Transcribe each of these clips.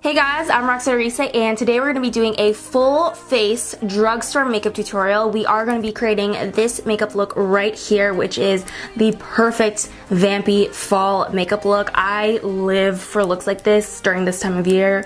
Hey guys, I'm Roxette Arisa, and today we're going to be doing a full face drugstore makeup tutorial. We are going to be creating this makeup look right here, which is the perfect vampy fall makeup look. I live for looks like this during this time of year.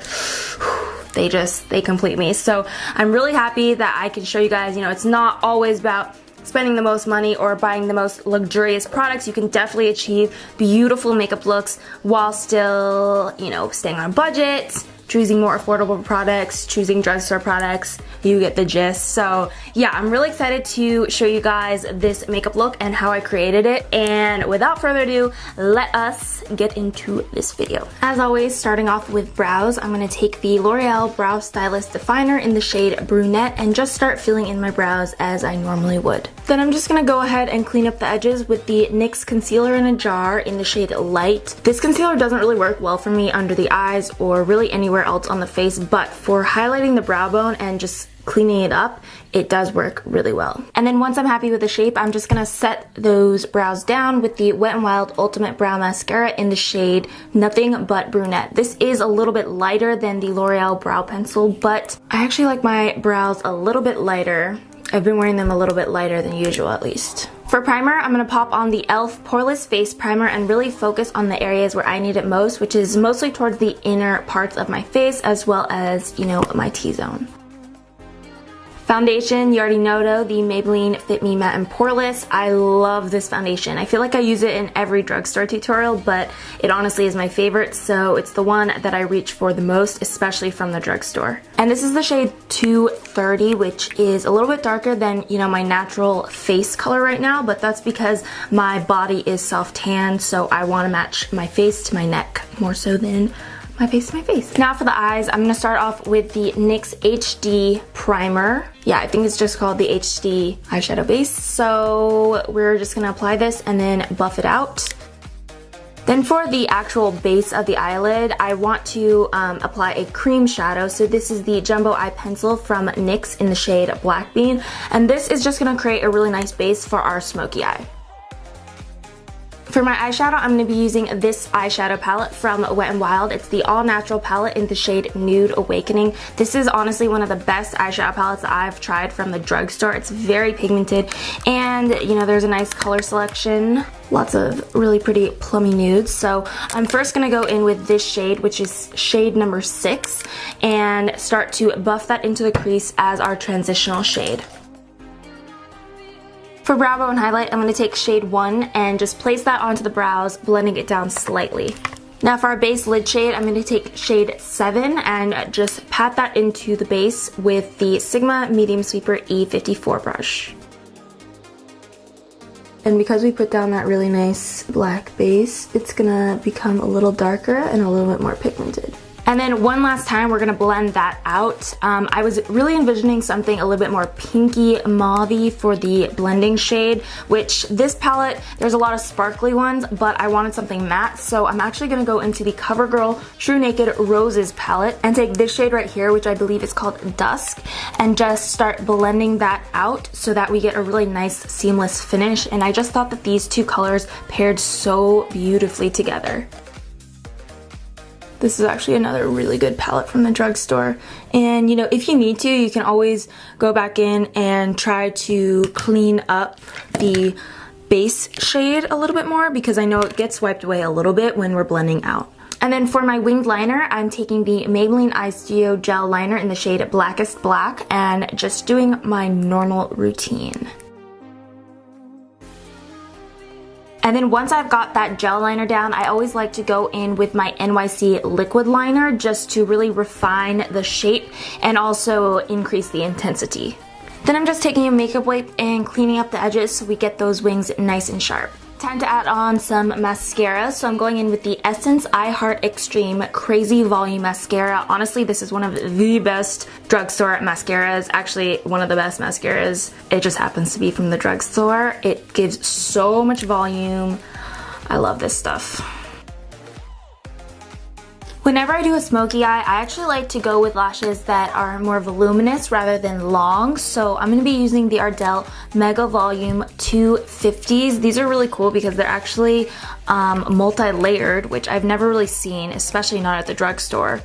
They complete me. So I'm really happy that I can show you guys, it's not always about spending the most money or buying the most luxurious products. You can definitely achieve beautiful makeup looks while still, staying on a budget, choosing more affordable products, choosing drugstore products. You get the gist. So yeah, I'm really excited to show you guys this makeup look and how I created it. And without further ado, let us get into this video. As always, starting off with brows, I'm going to take the L'Oreal Brow Stylist Definer in the shade Brunette and just start filling in my brows as I normally would. Then I'm just going to go ahead and clean up the edges with the NYX Concealer in a Jar in the shade Light. This concealer doesn't really work well for me under the eyes or really anywhere else on the face, but for highlighting the brow bone and just cleaning it up, it does work really well. And then once I'm happy with the shape, I'm just gonna set those brows down with the Wet n Wild Ultimate Brow Mascara in the shade Nothing But Brunette. This is a little bit lighter than the L'Oreal Brow Pencil, but I actually like my brows a little bit lighter. I've been wearing them a little bit lighter than usual, at least. For primer, I'm going to pop on the e.l.f. Poreless Face Primer and really focus on the areas where I need it most, which is mostly towards the inner parts of my face as well as, my T-zone. Foundation, you already know though, the Maybelline Fit Me Matte and Poreless. I love this foundation. I feel like I use it in every drugstore tutorial, but it honestly is my favorite, so it's the one that I reach for the most, especially from the drugstore. And this is the shade 230, which is a little bit darker than, my natural face color right now, but that's because my body is self-tan, so I want to match my face to my neck more so than my face to my face. Now for the eyes, I'm gonna start off with the NYX HD Primer. Yeah, I think it's just called the HD eyeshadow base. So we're just gonna apply this and then buff it out. Then for the actual base of the eyelid, I want to apply a cream shadow. So this is the Jumbo Eye Pencil from NYX in the shade Black Bean. And this is just gonna create a really nice base for our smoky eye. For my eyeshadow, I'm going to be using this eyeshadow palette from Wet n Wild. It's the All Natural palette in the shade Nude Awakening. This is honestly one of the best eyeshadow palettes that I've tried from the drugstore. It's very pigmented and, there's a nice color selection. Lots of really pretty plummy nudes. So I'm first going to go in with this shade, which is shade number 6, and start to buff that into the crease as our transitional shade. For brow bone highlight, I'm going to take shade 1 and just place that onto the brows, blending it down slightly. Now for our base lid shade, I'm going to take shade 7 and just pat that into the base with the Sigma Medium Sweeper E54 brush. And because we put down that really nice black base, it's going to become a little darker and a little bit more pigmented. And then one last time, we're gonna blend that out. I was really envisioning something a little bit more pinky mauve-y for the blending shade, which this palette, there's a lot of sparkly ones, but I wanted something matte, so I'm actually gonna go into the CoverGirl True Naked Roses palette and take this shade right here, which I believe is called Dusk, and just start blending that out so that we get a really nice seamless finish. And I just thought that these two colors paired so beautifully together. This is actually another really good palette from the drugstore. And if you need to, you can always go back in and try to clean up the base shade a little bit more, because I know it gets wiped away a little bit when we're blending out. And then for my winged liner, I'm taking the Maybelline Eye Studio Gel Liner in the shade Blackest Black and just doing my normal routine. And then once I've got that gel liner down, I always like to go in with my NYC liquid liner just to really refine the shape and also increase the intensity. Then I'm just taking a makeup wipe and cleaning up the edges so we get those wings nice and sharp. Time to add on some mascara, so I'm going in with the Essence I Heart Extreme Crazy Volume Mascara. Honestly, this is one of the best drugstore mascaras, actually one of the best mascaras. It just happens to be from the drugstore. It gives so much volume. I love this stuff. Whenever I do a smoky eye, I actually like to go with lashes that are more voluminous rather than long. So I'm going to be using the Ardell Mega Volume 250s. These are really cool because they're actually multi-layered, which I've never really seen, especially not at the drugstore.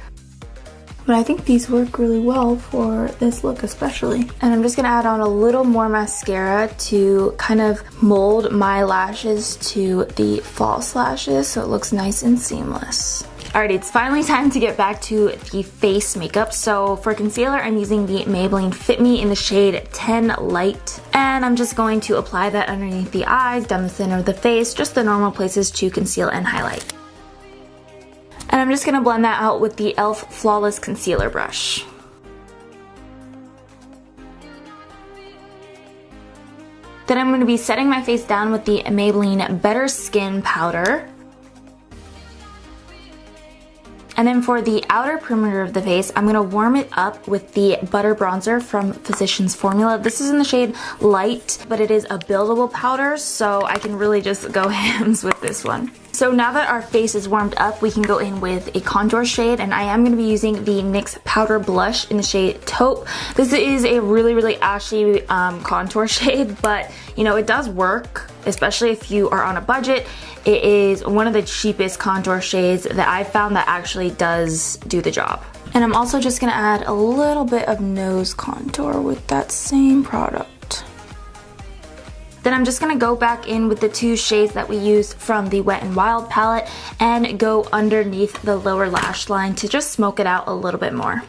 But I think these work really well for this look especially. And I'm just gonna add on a little more mascara to kind of mold my lashes to the false lashes so it looks nice and seamless. Alright, it's finally time to get back to the face makeup. So for concealer, I'm using the Maybelline Fit Me in the shade 10 Light. And I'm just going to apply that underneath the eyes, down the center of the face, just the normal places to conceal and highlight. And I'm just going to blend that out with the e.l.f. Flawless Concealer brush. Then I'm going to be setting my face down with the Maybelline Better Skin powder. And then for the outer perimeter of the face, I'm gonna warm it up with the Butter Bronzer from Physicians Formula. This is in the shade Light, but it is a buildable powder, so I can really just go hams with this one. So now that our face is warmed up, we can go in with a contour shade, and I am going to be using the NYX Powder Blush in the shade Taupe. This is a really ashy contour shade, but you know, it does work, especially if you are on a budget. It is one of the cheapest contour shades that I've found that actually does do the job. And I'm also just going to add a little bit of nose contour with that same product. Then I'm just going to go back in with the two shades that we used from the Wet n Wild palette and go underneath the lower lash line to just smoke it out a little bit more.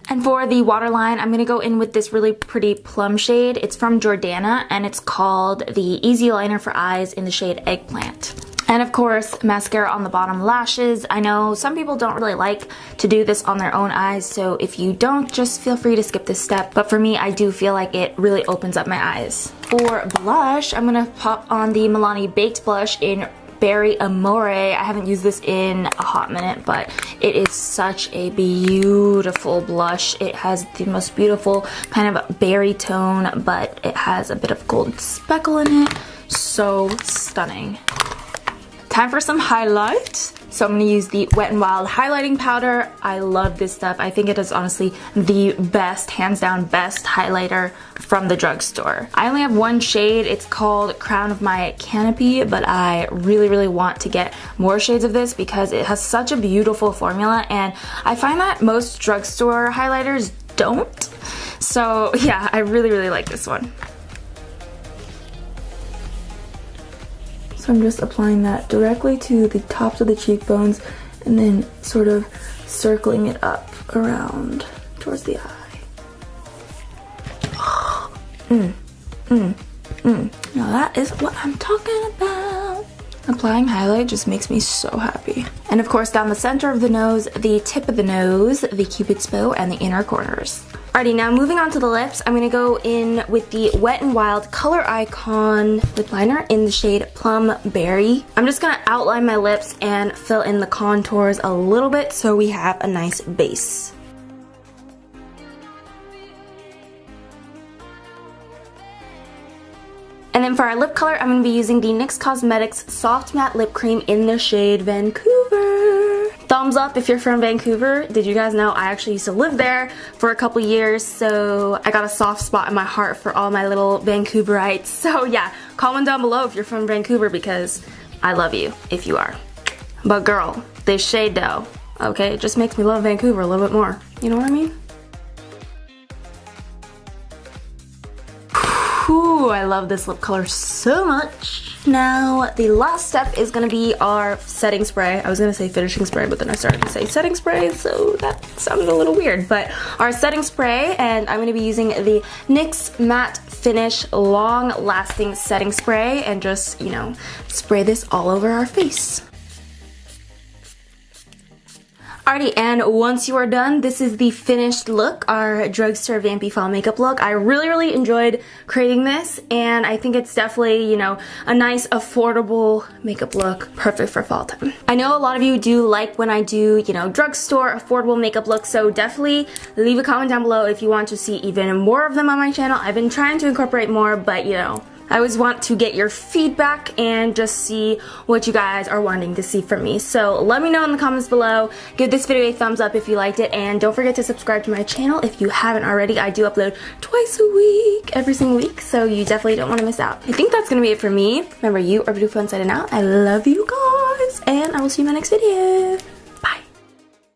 And for the waterline, I'm going to go in with this really pretty plum shade. It's from Jordana and it's called the Easy Liner for Eyes in the shade Eggplant. And of course, mascara on the bottom lashes. I know some people don't really like to do this on their own eyes, so if you don't, just feel free to skip this step. But for me, I do feel like it really opens up my eyes. For blush, I'm gonna pop on the Milani Baked Blush in Berry Amore. I haven't used this in a hot minute, but it is such a beautiful blush. It has the most beautiful kind of berry tone, but it has a bit of gold speckle in it. So stunning. Time for some highlight. So I'm going to use the Wet n Wild highlighting powder. I love this stuff. I think it is honestly the best, hands down best highlighter from the drugstore. I only have one shade. It's called Crown of My Canopy, but I really want to get more shades of this because it has such a beautiful formula, and I find that most drugstore highlighters don't. So yeah, I really like this one. So I'm just applying that directly to the tops of the cheekbones and then sort of circling it up around towards the eye. Now that is what I'm talking about. Applying highlight just makes me so happy. And of course down the center of the nose, the tip of the nose, the cupid's bow, and the inner corners. Alrighty, now moving on to the lips, I'm going to go in with the Wet n Wild Color Icon lip liner in the shade Plum Berry. I'm just going to outline my lips and fill in the contours a little bit so we have a nice base. And then for our lip color, I'm going to be using the NYX Cosmetics Soft Matte Lip Cream in the shade Vancouver. Thumbs up if you're from Vancouver. Did you guys know I actually used to live there for a couple years, so I got a soft spot in my heart for all my little Vancouverites. So yeah, comment down below if you're from Vancouver because I love you if you are. But girl, this shade though, okay, it just makes me love Vancouver a little bit more. You know what I mean? Ooh, I love this lip color so much. Now, the last step is going to be our setting spray. I was going to say finishing spray, but then I started to say setting spray, so that sounded a little weird. But our setting spray, and I'm going to be using the NYX Matte Finish Long Lasting Setting Spray, and just, you know, spray this all over our face. Alrighty, and once you are done, this is the finished look, our Drugstore Vampy Fall Makeup look. I really enjoyed creating this, and I think it's definitely, you know, a nice, affordable makeup look, perfect for fall time. I know a lot of you do like when I do, you know, drugstore, affordable makeup looks, so definitely leave a comment down below if you want to see even more of them on my channel. I've been trying to incorporate more, but, you know, I always want to get your feedback and just see what you guys are wanting to see from me. So let me know in the comments below. Give this video a thumbs up if you liked it, and don't forget to subscribe to my channel if you haven't already. I do upload twice a week, every single week, so you definitely don't want to miss out. I think that's going to be it for me. Remember, you are beautiful inside and out. I love you guys, and I will see you in my next video.